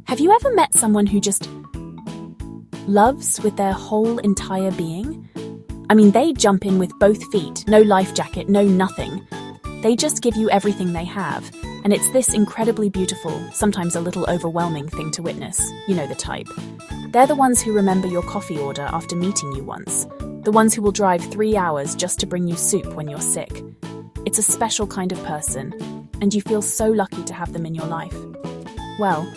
Have you ever met someone who just loves with their whole entire being? I mean, they jump in with both feet, no life jacket, no nothing. They just give you everything they have, and it's this incredibly beautiful, sometimes a little overwhelming thing to witness. You know the type. They're the ones who remember your coffee order after meeting you once. The ones who will drive 3 hours just to bring you soup when you're sick. It's a special kind of person, and you feel so lucky to have them in your life. Well,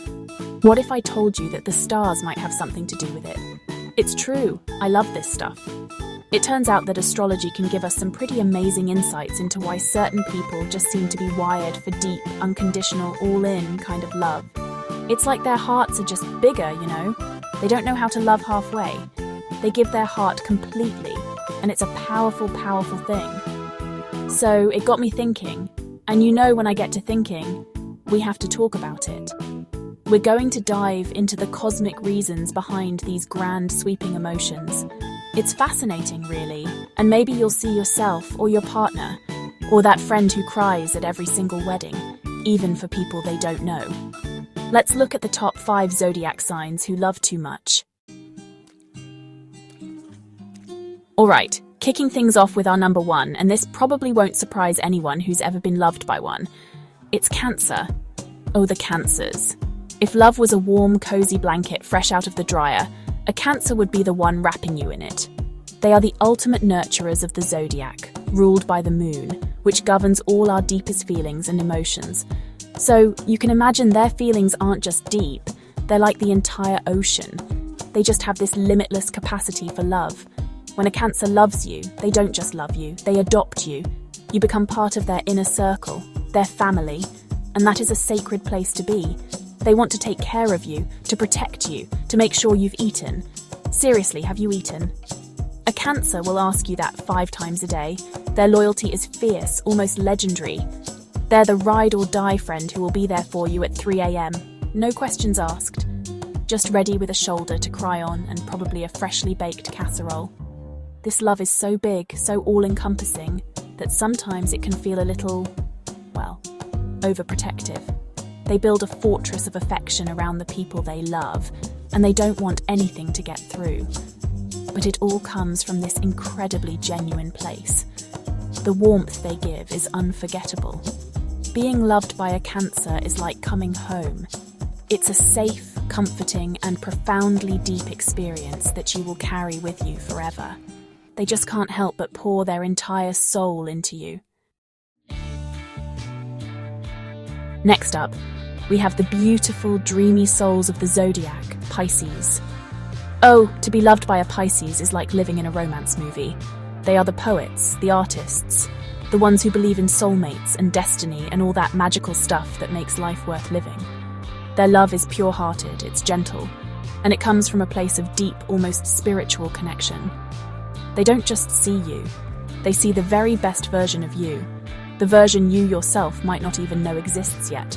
what if I told you that the stars might have something to do with it? It's true, I love this stuff. It turns out that astrology can give us some pretty amazing insights into why certain people just seem to be wired for deep, unconditional, all-in kind of love. It's like their hearts are just bigger, you know? They don't know how to love halfway. They give their heart completely, and it's a powerful, powerful thing. So it got me thinking, and you know when I get to thinking, we have to talk about it. We're going to dive into the cosmic reasons behind these grand, sweeping emotions. It's fascinating, really, and maybe you'll see yourself or your partner, or that friend who cries at every single wedding, even for people they don't know. Let's look at the top 5 zodiac signs who love too much. Alright, kicking things off with our number 1, and this probably won't surprise anyone who's ever been loved by one. It's Cancer. Oh, the Cancers. If love was a warm, cozy blanket fresh out of the dryer, a Cancer would be the one wrapping you in it. They are the ultimate nurturers of the zodiac, ruled by the moon, which governs all our deepest feelings and emotions. So you can imagine their feelings aren't just deep, they're like the entire ocean. They just have this limitless capacity for love. When a Cancer loves you, they don't just love you, they adopt you. You become part of their inner circle, their family, and that is a sacred place to be. They want to take care of you, to protect you, to make sure you've eaten. Seriously, have you eaten? A Cancer will ask you that 5 times a day. Their loyalty is fierce, almost legendary. They're the ride or die friend who will be there for you at 3 a.m. No questions asked. Just ready with a shoulder to cry on and probably a freshly baked casserole. This love is so big, so all-encompassing, that sometimes it can feel a little, well, overprotective. They build a fortress of affection around the people they love, and they don't want anything to get through. But it all comes from this incredibly genuine place. The warmth they give is unforgettable. Being loved by a Cancer is like coming home. It's a safe, comforting, and profoundly deep experience that you will carry with you forever. They just can't help but pour their entire soul into you. Next up, we have the beautiful, dreamy souls of the zodiac, Pisces. Oh, to be loved by a Pisces is like living in a romance movie. They are the poets, the artists, the ones who believe in soulmates and destiny and all that magical stuff that makes life worth living. Their love is pure-hearted, it's gentle, and it comes from a place of deep, almost spiritual connection. They don't just see you, they see the very best version of you, the version you yourself might not even know exists yet.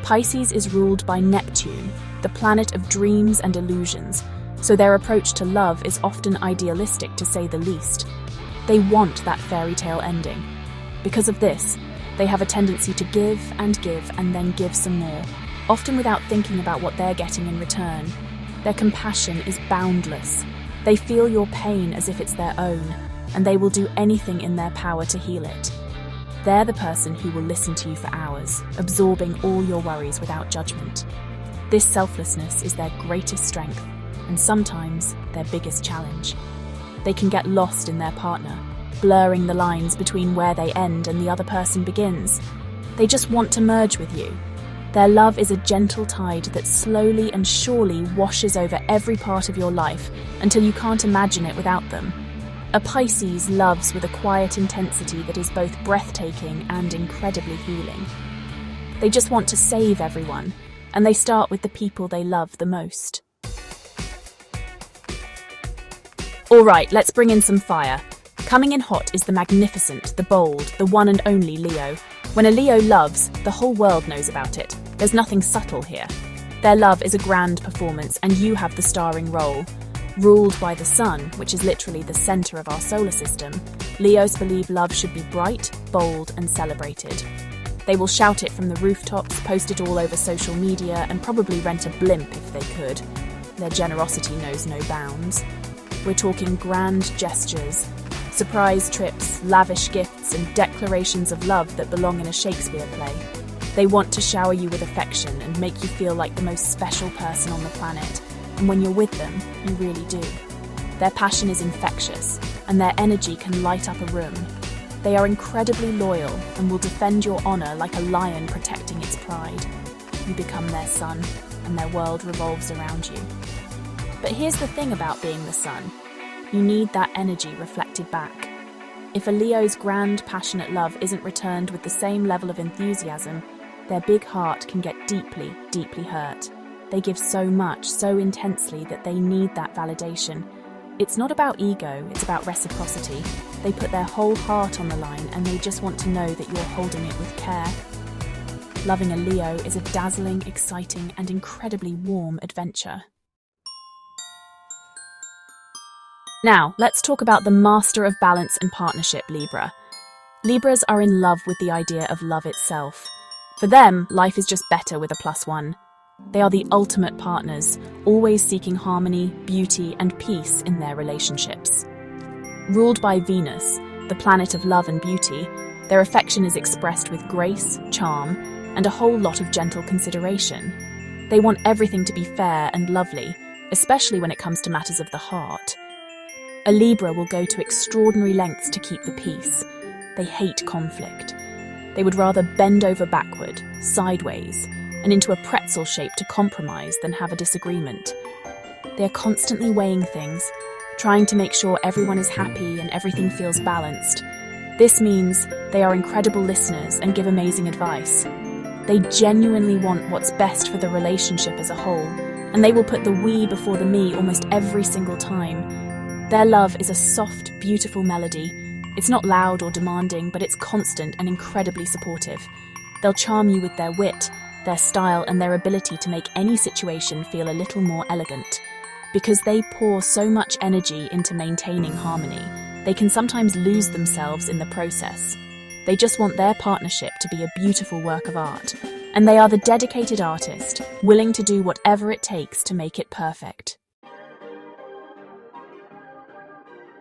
Pisces is ruled by Neptune, the planet of dreams and illusions, so their approach to love is often idealistic to say the least. They want that fairy tale ending. Because of this, they have a tendency to give and then give some more, often without thinking about what they're getting in return. Their compassion is boundless. They feel your pain as if it's their own, and they will do anything in their power to heal it. They're the person who will listen to you for hours, absorbing all your worries without judgment. This selflessness is their greatest strength, and sometimes their biggest challenge. They can get lost in their partner, blurring the lines between where they end and the other person begins. They just want to merge with you. Their love is a gentle tide that slowly and surely washes over every part of your life until you can't imagine it without them. A Pisces loves with a quiet intensity that is both breathtaking and incredibly healing. They just want to save everyone, and they start with the people they love the most. Alright, let's bring in some fire. Coming in hot is the magnificent, the bold, the one and only Leo. When a Leo loves, the whole world knows about it. There's nothing subtle here. Their love is a grand performance, and you have the starring role. Ruled by the sun, which is literally the center of our solar system, Leos believe love should be bright, bold, and celebrated. They will shout it from the rooftops, post it all over social media, and probably rent a blimp if they could. Their generosity knows no bounds. We're talking grand gestures, surprise trips, lavish gifts, and declarations of love that belong in a Shakespeare play. They want to shower you with affection and make you feel like the most special person on the planet. And when you're with them, you really do. Their passion is infectious, and their energy can light up a room. They are incredibly loyal and will defend your honor like a lion protecting its pride. You become their sun, and their world revolves around you. But here's the thing about being the sun. You need that energy reflected back. If a Leo's grand, passionate love isn't returned with the same level of enthusiasm, their big heart can get deeply, deeply hurt. They give so much, so intensely that they need that validation. It's not about ego, it's about reciprocity. They put their whole heart on the line and they just want to know that you're holding it with care. Loving a Leo is a dazzling, exciting, and incredibly warm adventure. Now, let's talk about the master of balance and partnership, Libra. Libras are in love with the idea of love itself. For them, life is just better with a +1. They are the ultimate partners, always seeking harmony, beauty, and peace in their relationships. Ruled by Venus, the planet of love and beauty, their affection is expressed with grace, charm, and a whole lot of gentle consideration. They want everything to be fair and lovely, especially when it comes to matters of the heart. A Libra will go to extraordinary lengths to keep the peace. They hate conflict. They would rather bend over backward, sideways, and into a pretzel shape to compromise than have a disagreement. They are constantly weighing things, trying to make sure everyone is happy and everything feels balanced. This means they are incredible listeners and give amazing advice. They genuinely want what's best for the relationship as a whole, and they will put the we before the me almost every single time. Their love is a soft, beautiful melody. It's not loud or demanding, but it's constant and incredibly supportive. They'll charm you with their wit, their style, and their ability to make any situation feel a little more elegant. Because they pour so much energy into maintaining harmony, they can sometimes lose themselves in the process. They just want their partnership to be a beautiful work of art, and they are the dedicated artist, willing to do whatever it takes to make it perfect.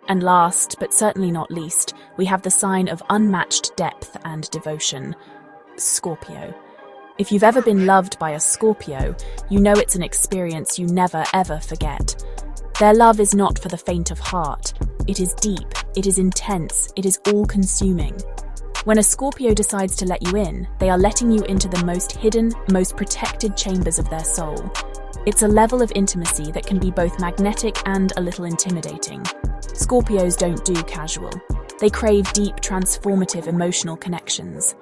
And last, but certainly not least, we have the sign of unmatched depth and devotion, Scorpio. If you've ever been loved by a Scorpio, you know it's an experience you never ever forget. Their love is not for the faint of heart. It is deep, it is intense, it is all-consuming. When a Scorpio decides to let you in, they are letting you into the most hidden, most protected chambers of their soul. It's a level of intimacy that can be both magnetic and a little intimidating. Scorpios don't do casual. They crave deep, transformative emotional connections.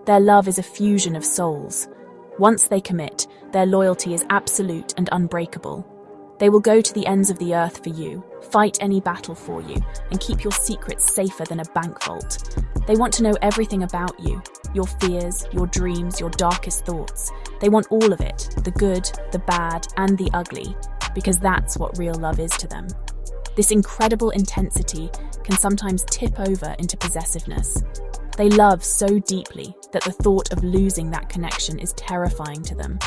Their love is a fusion of souls. Once they commit, their loyalty is absolute and unbreakable. They will go to the ends of the earth for you, fight any battle for you, and keep your secrets safer than a bank vault. They want to know everything about you, your fears, your dreams, your darkest thoughts. They want all of it, the good, the bad, and the ugly, because that's what real love is to them. This incredible intensity can sometimes tip over into possessiveness. They love so deeply that the thought of losing that connection is terrifying to them.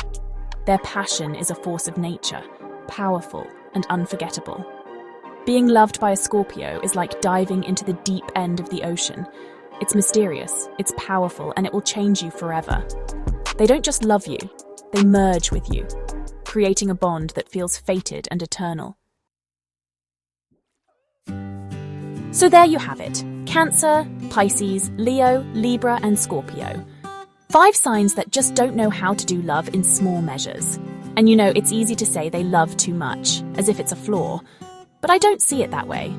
Their passion is a force of nature, powerful and unforgettable. Being loved by a Scorpio is like diving into the deep end of the ocean. It's mysterious, it's powerful, and it will change you forever. They don't just love you, they merge with you, creating a bond that feels fated and eternal. So there you have it. Cancer, Pisces, Leo, Libra, and Scorpio. 5 signs that just don't know how to do love in small measures. And you know, it's easy to say they love too much, as if it's a flaw. But I don't see it that way.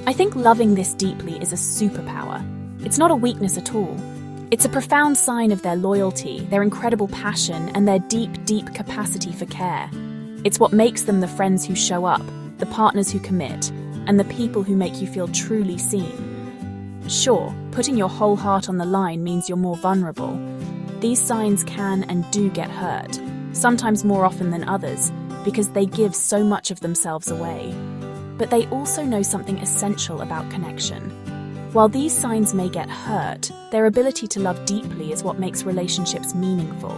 I think loving this deeply is a superpower. It's not a weakness at all. It's a profound sign of their loyalty, their incredible passion, and their deep, deep capacity for care. It's what makes them the friends who show up, the partners who commit, and the people who make you feel truly seen. Sure, putting your whole heart on the line means you're more vulnerable. These signs can and do get hurt, sometimes more often than others, because they give so much of themselves away. But they also know something essential about connection. While these signs may get hurt, their ability to love deeply is what makes relationships meaningful.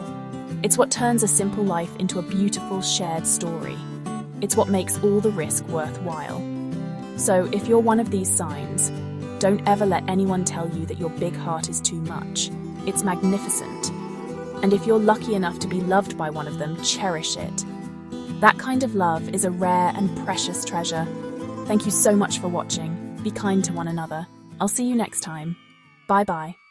It's what turns a simple life into a beautiful shared story. It's what makes all the risk worthwhile. So, if you're one of these signs, don't ever let anyone tell you that your big heart is too much. It's magnificent. And if you're lucky enough to be loved by one of them, cherish it. That kind of love is a rare and precious treasure. Thank you so much for watching. Be kind to one another. I'll see you next time. Bye-bye.